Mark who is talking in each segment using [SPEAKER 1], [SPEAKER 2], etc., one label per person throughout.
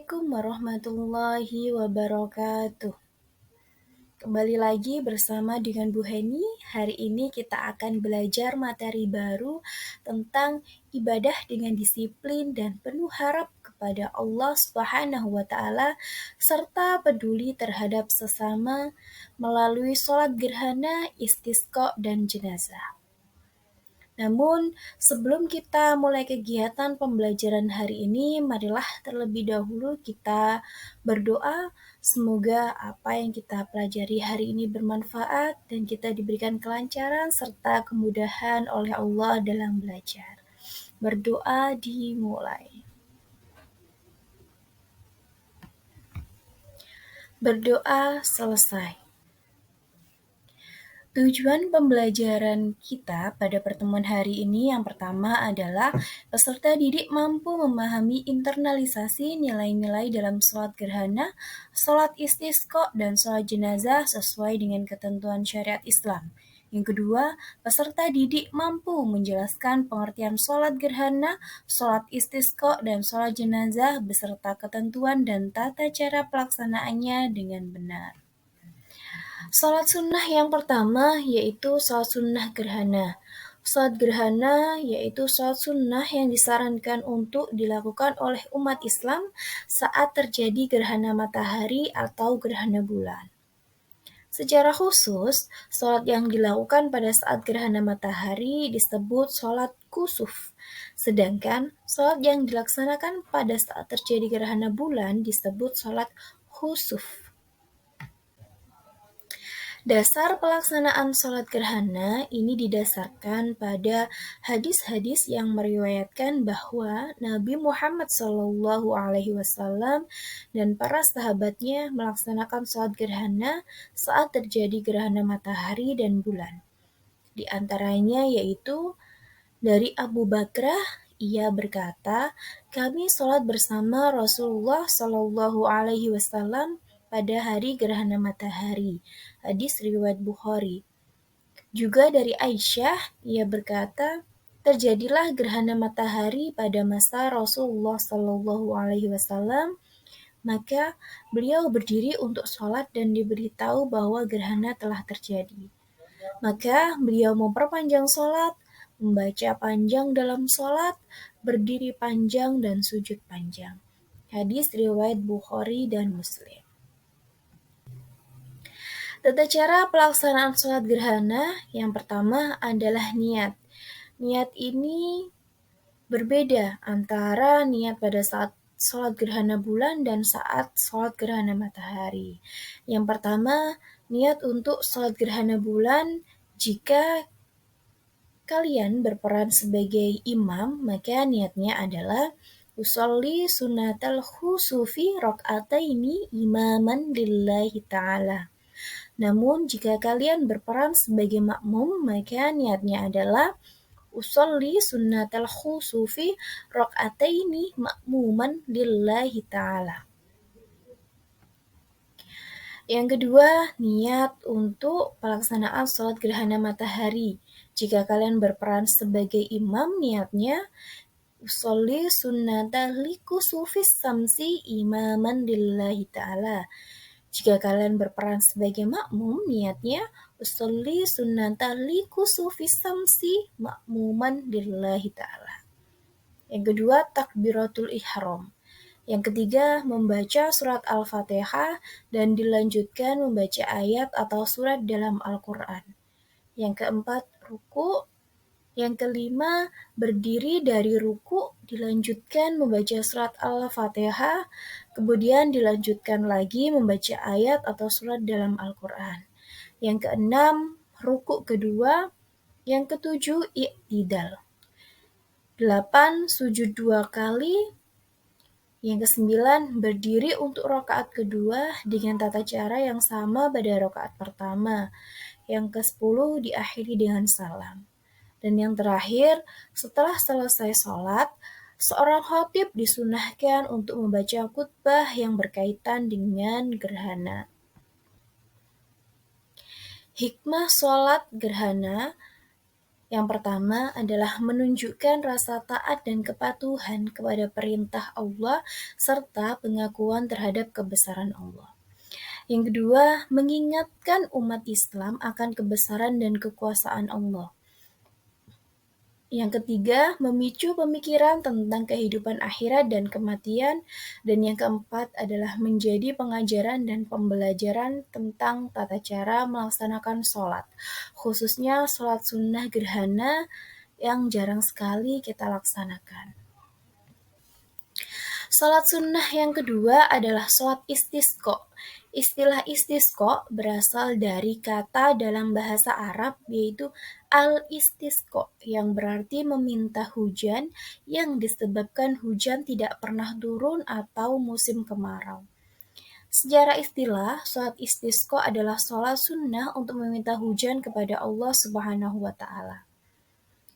[SPEAKER 1] Assalamualaikum warahmatullahi wabarakatuh. Kembali lagi bersama dengan Bu Heni. Hari ini kita akan belajar materi baru tentang ibadah dengan disiplin dan penuh harap kepada Allah Subhanahu wa taala serta peduli terhadap sesama melalui sholat gerhana, istisqa dan jenazah. Namun, sebelum kita mulai kegiatan pembelajaran hari ini, marilah terlebih dahulu kita berdoa. Semoga apa yang kita pelajari hari ini bermanfaat dan kita diberikan kelancaran serta kemudahan oleh Allah dalam belajar. Berdoa dimulai. Berdoa selesai. Tujuan pembelajaran kita pada pertemuan hari ini yang pertama adalah peserta didik mampu memahami internalisasi nilai-nilai dalam sholat gerhana, sholat istisqa, dan sholat jenazah sesuai dengan ketentuan syariat Islam. Yang kedua, peserta didik mampu menjelaskan pengertian sholat gerhana, sholat istisqa, dan sholat jenazah beserta ketentuan dan tata cara pelaksanaannya dengan benar. Sholat sunnah yang pertama yaitu sholat sunnah gerhana. Sholat gerhana yaitu sholat sunnah yang disarankan untuk dilakukan oleh umat Islam saat terjadi gerhana matahari atau gerhana bulan. Secara khusus, sholat yang dilakukan pada saat gerhana matahari disebut sholat kusuf. Sedangkan sholat yang dilaksanakan pada saat terjadi gerhana bulan disebut sholat khusuf. Dasar pelaksanaan sholat gerhana ini didasarkan pada hadis-hadis yang meriwayatkan bahwa Nabi Muhammad SAW dan para sahabatnya melaksanakan sholat gerhana saat terjadi gerhana matahari dan bulan. Di antaranya yaitu dari Abu Bakrah, ia berkata, kami sholat bersama Rasulullah SAW pada hari gerhana matahari. Hadis riwayat Bukhari. Juga dari Aisyah, ia berkata, terjadilah gerhana matahari pada masa Rasulullah SAW, maka beliau berdiri untuk sholat dan diberitahu bahwa gerhana telah terjadi. Maka beliau memperpanjang sholat, membaca panjang dalam sholat, berdiri panjang dan sujud panjang. Hadis riwayat Bukhari dan Muslim. Tata cara pelaksanaan sholat gerhana yang pertama adalah niat. Niat ini berbeda antara niat pada saat sholat gerhana bulan dan saat sholat gerhana matahari. Yang pertama, niat untuk sholat gerhana bulan. Jika kalian berperan sebagai imam, maka niatnya adalah usolli sunnatal khusufi rok'ataini imaman lillahi ta'ala. Namun, jika kalian berperan sebagai makmum, maka niatnya adalah usolli sunnatal khusufi rok'ataini makmuman lillahi ta'ala. Yang kedua, niat untuk pelaksanaan sholat gerhana matahari. Jika kalian berperan sebagai imam, niatnya usolli sunnatal likusufis samsi imaman lillahi ta'ala. Jika kalian berperan sebagai makmum, niatnya usolli sunnatal likusufis samsi makmuman lillahi ta'ala. Yang kedua, takbiratul ihram. Yang ketiga, membaca surat Al-Fatihah dan dilanjutkan membaca ayat atau surat dalam Al-Quran. Yang keempat, ruku. Yang kelima, berdiri dari ruku, dilanjutkan membaca surat Al-Fatihah, kemudian dilanjutkan lagi membaca ayat atau surat dalam Al-Quran. Yang keenam, ruku kedua. Yang ketujuh, i'tidal. 8, sujud 2 kali. Yang kesembilan, berdiri untuk rakaat kedua dengan tata cara yang sama pada rakaat pertama. Yang ke-10 diakhiri dengan salam. Dan yang terakhir, setelah selesai sholat, seorang khatib disunahkan untuk membaca khutbah yang berkaitan dengan gerhana. Hikmah sholat gerhana Yang pertama adalah menunjukkan rasa taat dan kepatuhan kepada perintah Allah serta pengakuan terhadap kebesaran Allah. Yang kedua, mengingatkan umat Islam akan kebesaran dan kekuasaan Allah. Yang ketiga, memicu pemikiran tentang kehidupan akhirat dan kematian. Dan yang keempat adalah menjadi pengajaran dan pembelajaran tentang tata cara melaksanakan sholat. Khususnya sholat sunnah gerhana yang jarang sekali kita laksanakan. Sholat sunnah yang kedua adalah sholat istisqa. Istilah istisqa berasal dari kata dalam bahasa Arab yaitu al-istisqa yang berarti meminta hujan yang disebabkan hujan tidak pernah turun atau musim kemarau. Secara istilah, sholat istisqa adalah sholat sunnah untuk meminta hujan kepada Allah Subhanahu wa Ta'ala.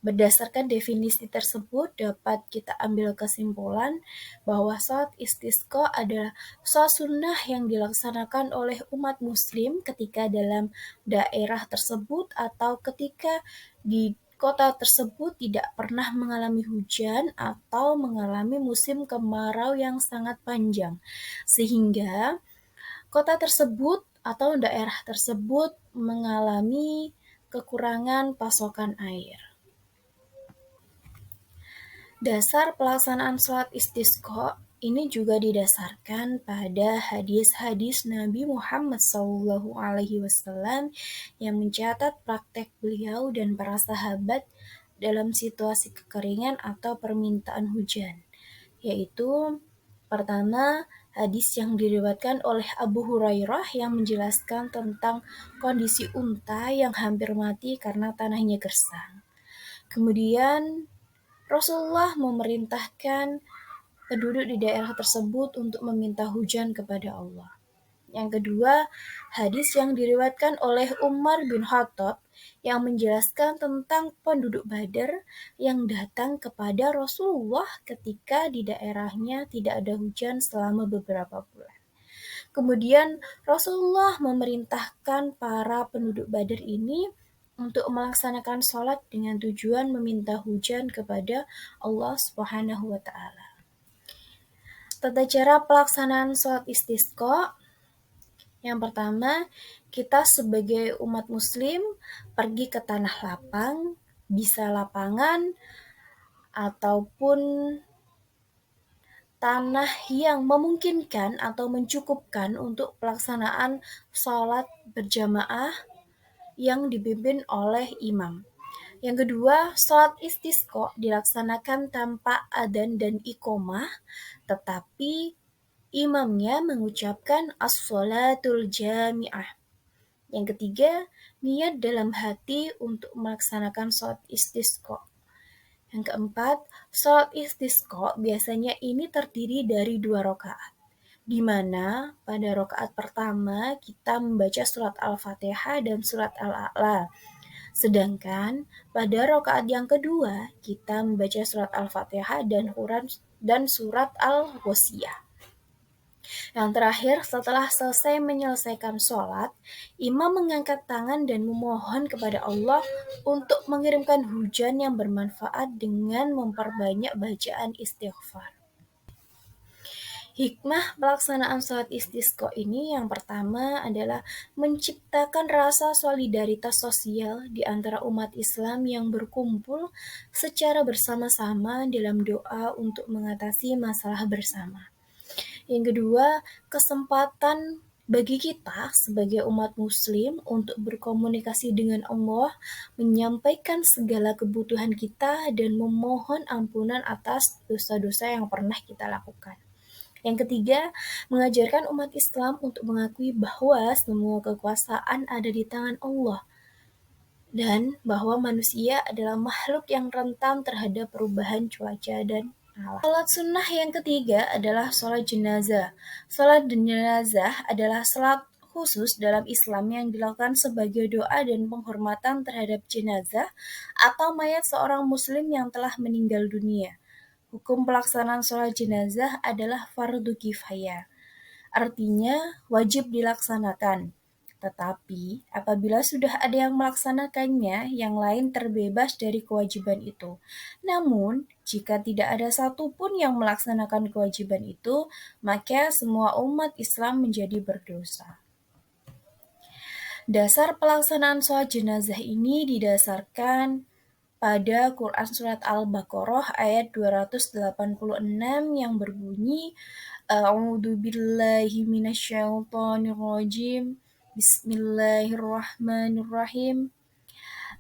[SPEAKER 1] Berdasarkan definisi tersebut, dapat kita ambil kesimpulan bahwa sholat istisqa adalah sholat sunnah yang dilaksanakan oleh umat muslim ketika dalam daerah tersebut atau ketika di kota tersebut tidak pernah mengalami hujan atau mengalami musim kemarau yang sangat panjang, sehingga kota tersebut atau daerah tersebut mengalami kekurangan pasokan air. Dasar pelaksanaan sholat istisqa ini juga didasarkan pada hadis-hadis Nabi Muhammad SAW yang mencatat praktek beliau dan para sahabat dalam situasi kekeringan atau permintaan hujan, yaitu pertama, hadis yang diriwayatkan oleh Abu Hurairah yang menjelaskan tentang kondisi unta yang hampir mati karena tanahnya gersang. Kemudian Rasulullah memerintahkan penduduk di daerah tersebut untuk meminta hujan kepada Allah. Yang kedua, hadis yang diriwayatkan oleh Umar bin Khattab yang menjelaskan tentang penduduk Badar yang datang kepada Rasulullah ketika di daerahnya tidak ada hujan selama beberapa bulan. Kemudian Rasulullah memerintahkan para penduduk Badar ini untuk melaksanakan sholat dengan tujuan meminta hujan kepada Allah Subhanahu wa Ta'ala. Tata cara pelaksanaan sholat istisqa. Yang pertama, kita sebagai umat muslim pergi ke tanah lapang, bisa lapangan ataupun tanah yang memungkinkan atau mencukupkan untuk pelaksanaan sholat berjamaah yang dipimpin oleh imam. Yang kedua, sholat istisqa dilaksanakan tanpa adzan dan iqomah, tetapi imamnya mengucapkan as-sholatul jami'ah. Yang ketiga, niat dalam hati untuk melaksanakan sholat istisqa. Yang keempat, sholat istisqa biasanya ini terdiri dari 2 rakaat, di mana pada rakaat pertama kita membaca surat Al-Fatihah dan surat Al-A'la. Sedangkan pada rakaat yang kedua kita membaca surat Al-Fatihah dan Quran dan surat Al-Ghasyiyah. Yang terakhir, setelah selesai menyelesaikan sholat, imam mengangkat tangan dan memohon kepada Allah untuk mengirimkan hujan yang bermanfaat dengan memperbanyak bacaan istighfar. Hikmah pelaksanaan sholat istisqa ini yang pertama adalah menciptakan rasa solidaritas sosial di antara umat Islam yang berkumpul secara bersama-sama dalam doa untuk mengatasi masalah bersama. Yang kedua, kesempatan bagi kita sebagai umat muslim untuk berkomunikasi dengan Allah, menyampaikan segala kebutuhan kita dan memohon ampunan atas dosa-dosa yang pernah kita lakukan. Yang ketiga, mengajarkan umat Islam untuk mengakui bahwa semua kekuasaan ada di tangan Allah dan bahwa manusia adalah makhluk yang rentan terhadap perubahan cuaca dan alam. Salat sunnah yang ketiga adalah salat jenazah. Salat jenazah adalah salat khusus dalam Islam yang dilakukan sebagai doa dan penghormatan terhadap jenazah atau mayat seorang muslim yang telah meninggal dunia. Hukum pelaksanaan sholat jenazah adalah fardu kifayah, artinya wajib dilaksanakan. Tetapi, apabila sudah ada yang melaksanakannya, yang lain terbebas dari kewajiban itu. Namun, jika tidak ada satupun yang melaksanakan kewajiban itu, maka semua umat Islam menjadi berdosa. Dasar pelaksanaan sholat jenazah ini didasarkan pada Quran Surat Al-Baqarah ayat 286 yang berbunyi, A'udzu billahi minasyaitonir rajim. Bismillahirrahmanirrahim.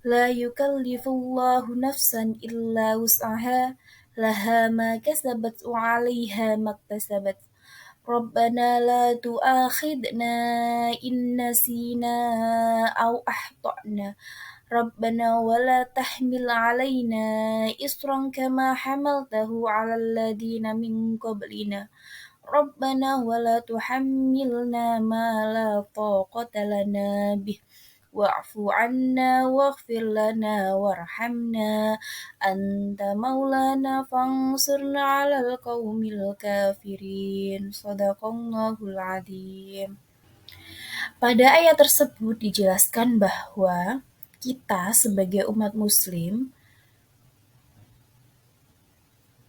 [SPEAKER 1] La yukallifullahu nafsan illa wus'aha laha ma kasabat wa 'alaiha maktasabat. Rabbana la tu'akhidna in nasina aw akhtana. Rabbana wa la tahmil 'alaina isran kama hamaltahu 'alal ladzina min qablina. Rabbana wa la tuhammilna ma la taqata lana bih. Wa'fu 'anna waghfir lana warhamna anta maulana fansurna 'alal qaumil kafirin. Shadaqallahul 'adzim. Pada ayat tersebut dijelaskan bahwa kita sebagai umat muslim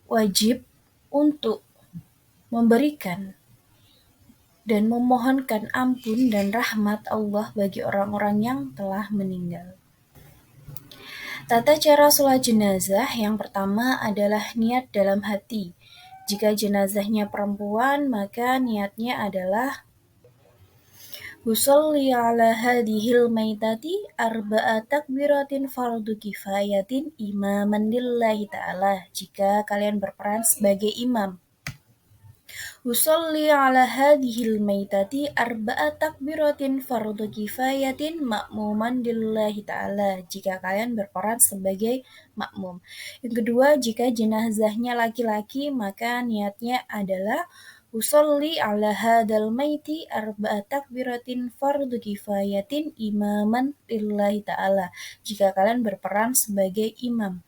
[SPEAKER 1] wajib untuk memberikan dan memohonkan ampun dan rahmat Allah bagi orang-orang yang telah meninggal. Tata cara sholat jenazah yang pertama adalah niat dalam hati. Jika jenazahnya perempuan, maka niatnya adalah Usolli ala hadhil maitati arba'a takbiratin fardu kifayatin imaman lillahi ta'ala. Jika kalian berperan sebagai imam. Usolli ala hadhil maitati arba'a takbiratin fardu kifayatin ma'muman lillahi ta'ala. Jika kalian berperan sebagai makmum. Yang kedua, jika jenazahnya laki-laki, maka niatnya adalah Usolli ala hadal maiti arba'a takbiratin fardu kifayatin imaman lillahi ta'ala. Jika kalian berperan sebagai imam.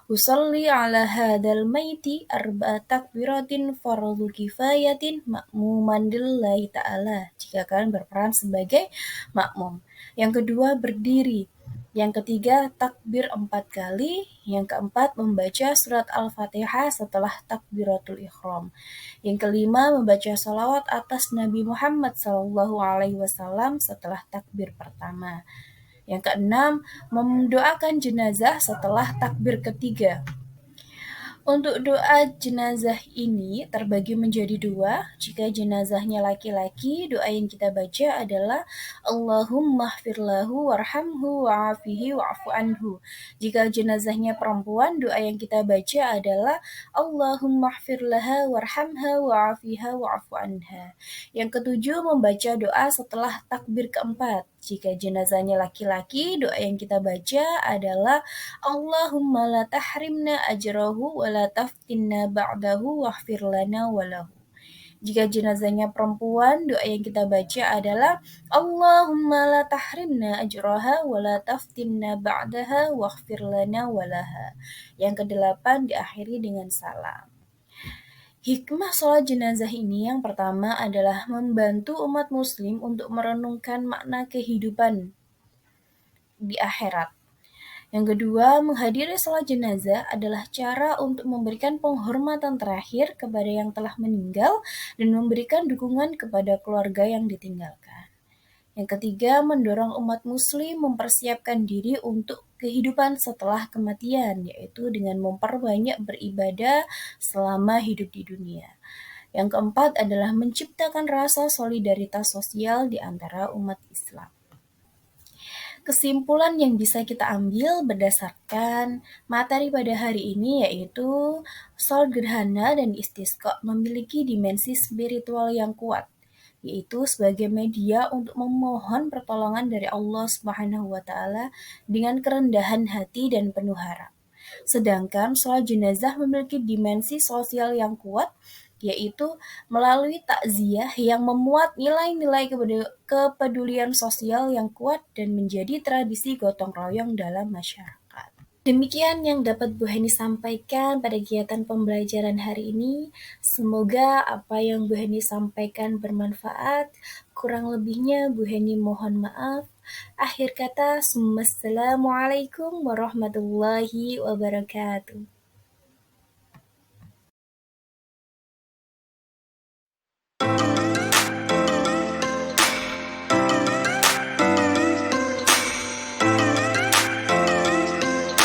[SPEAKER 1] Usolli ala hadal maiti arba'a takbiratin fardu kifayatin ma'muman lillahi ta'ala. Jika kalian berperan sebagai makmum. Yang kedua, berdiri. Yang ketiga, takbir 4 kali. Yang keempat, membaca surat Al-Fatihah setelah takbiratul ihram. Yang kelima, membaca salawat atas Nabi Muhammad SAW setelah takbir pertama. Yang keenam, mendoakan jenazah setelah takbir ketiga. Untuk doa jenazah ini terbagi menjadi dua. Jika jenazahnya laki-laki, doa yang kita baca adalah Allahumma ighfirlahu warhamhu wa'afihi wa'fu anhu. Jika jenazahnya perempuan, doa yang kita baca adalah Allahumma ighfirlaha warhamha wa'afiha wa'fu anha. Yang ketujuh, membaca doa setelah takbir keempat. Jika jenazahnya laki-laki, doa yang kita baca adalah Allahumma la tahrimna ajrahu wa la taftinna ba'dahu waghfir lana wa lahu. Jika jenazahnya perempuan, doa yang kita baca adalah Allahumma la tahrimna ajraha wa la taftinna ba'daha waghfir lana wa laha. Yang kedelapan diakhiri dengan salam. Hikmah sholat jenazah ini yang pertama adalah membantu umat muslim untuk merenungkan makna kehidupan di akhirat. Yang kedua, menghadiri sholat jenazah adalah cara untuk memberikan penghormatan terakhir kepada yang telah meninggal dan memberikan dukungan kepada keluarga yang ditinggalkan. Yang ketiga, mendorong umat muslim mempersiapkan diri untuk kehidupan setelah kematian, yaitu dengan memperbanyak beribadah selama hidup di dunia. Yang keempat adalah menciptakan rasa solidaritas sosial di antara umat Islam. Kesimpulan yang bisa kita ambil berdasarkan materi pada hari ini yaitu sholat gerhana dan istisqa memiliki dimensi spiritual yang kuat, yaitu sebagai media untuk memohon pertolongan dari Allah Subhanahu wa taala dengan kerendahan hati dan penuh harap. Sedangkan sholat jenazah memiliki dimensi sosial yang kuat, yaitu melalui takziah yang memuat nilai-nilai kepedulian sosial yang kuat dan menjadi tradisi gotong royong dalam masyarakat. Demikian yang dapat Bu Heni sampaikan pada kegiatan pembelajaran hari ini. Semoga apa yang Bu Heni sampaikan bermanfaat. kurang lebihnya Bu Heni mohon maaf. Akhir kata, Assalamualaikum warahmatullahi wabarakatuh.